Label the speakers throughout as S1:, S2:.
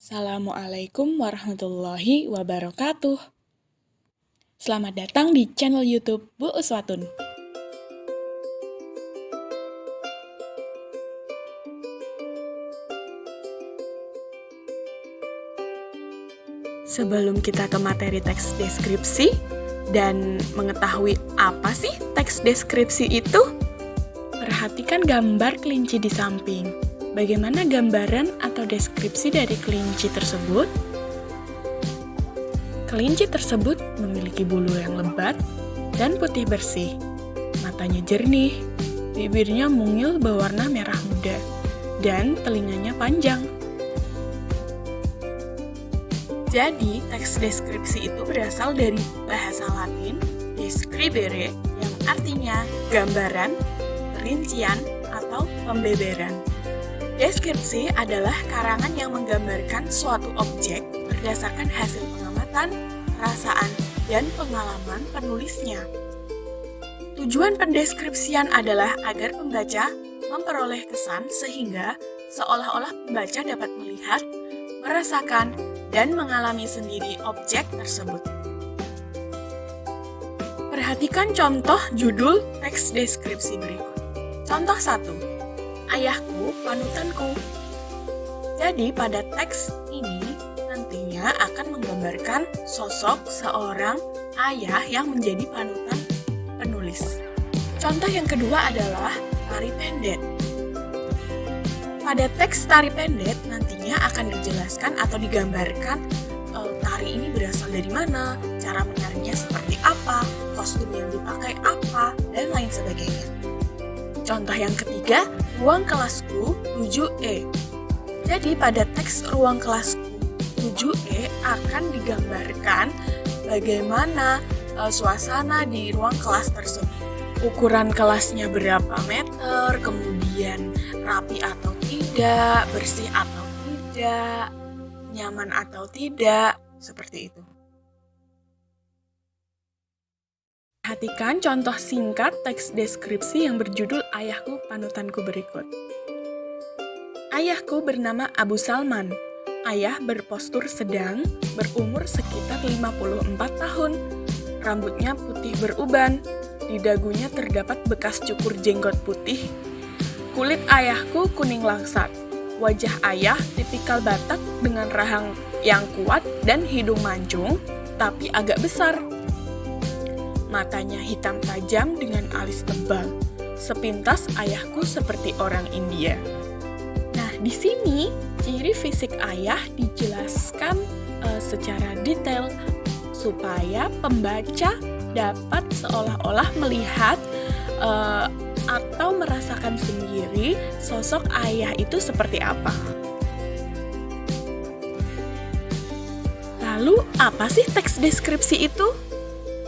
S1: Assalamualaikum warahmatullahi wabarakatuh. Selamat datang di channel YouTube Bu Uswatun. Sebelum kita ke materi teks deskripsi dan mengetahui apa sih teks deskripsi itu, perhatikan gambar kelinci di samping. Bagaimana gambaran atau deskripsi dari kelinci tersebut? Kelinci tersebut memiliki bulu yang lebat dan putih bersih. Matanya jernih, bibirnya mungil berwarna merah muda, dan telinganya panjang. Jadi, teks deskripsi itu berasal dari bahasa Latin describere, yang artinya gambaran, perincian, atau pembeberan. Deskripsi adalah karangan yang menggambarkan suatu objek berdasarkan hasil pengamatan, perasaan, dan pengalaman penulisnya. Tujuan pendeskripsian adalah agar pembaca memperoleh kesan sehingga seolah-olah pembaca dapat melihat, merasakan, dan mengalami sendiri objek tersebut. Perhatikan contoh judul teks deskripsi berikut. Contoh 1. Ayahku, panutanku. Jadi pada teks ini nantinya akan menggambarkan sosok seorang ayah yang menjadi panutan penulis. Contoh yang kedua adalah tari pendet. Pada teks tari pendet nantinya akan dijelaskan atau digambarkan tari ini berasal dari mana, cara menarinya seperti apa, kostum yang dipakai apa, dan lain sebagainya. Contoh yang ketiga, ruang kelasku 7E. Jadi pada teks ruang kelasku 7E akan digambarkan bagaimana suasana di ruang kelas tersebut. Ukuran kelasnya berapa meter, kemudian rapi atau tidak, bersih atau tidak, nyaman atau tidak, seperti itu. Perhatikan contoh singkat teks deskripsi yang berjudul Ayahku Panutanku berikut. Ayahku bernama Abu Salman. Ayah berpostur sedang, berumur sekitar 54 tahun. Rambutnya putih beruban, di dagunya terdapat bekas cukur jenggot putih. Kulit ayahku kuning langsat. Wajah ayah tipikal Batak dengan rahang yang kuat dan hidung mancung, tapi agak besar. Matanya hitam tajam dengan alis tebal. Sepintas ayahku seperti orang India. Nah, di sini ciri fisik ayah dijelaskan secara detail supaya pembaca dapat seolah-olah melihat atau merasakan sendiri sosok ayah itu seperti apa. Lalu, apa sih teks deskripsi itu?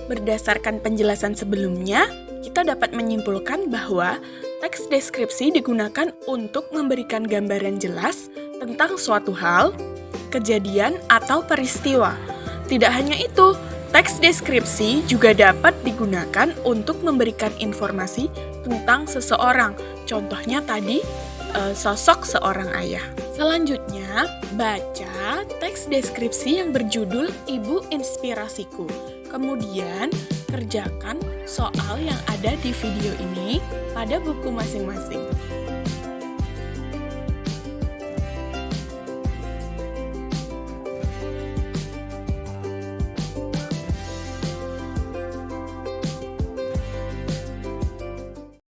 S1: Berdasarkan penjelasan sebelumnya, kita dapat menyimpulkan bahwa teks deskripsi digunakan untuk memberikan gambaran jelas tentang suatu hal, kejadian, atau peristiwa. Tidak hanya itu, teks deskripsi juga dapat digunakan untuk memberikan informasi tentang seseorang. Contohnya tadi, sosok seorang ayah. Selanjutnya, baca teks deskripsi yang berjudul Ibu Inspirasiku. Kemudian, kerjakan soal yang ada di video ini pada buku masing-masing.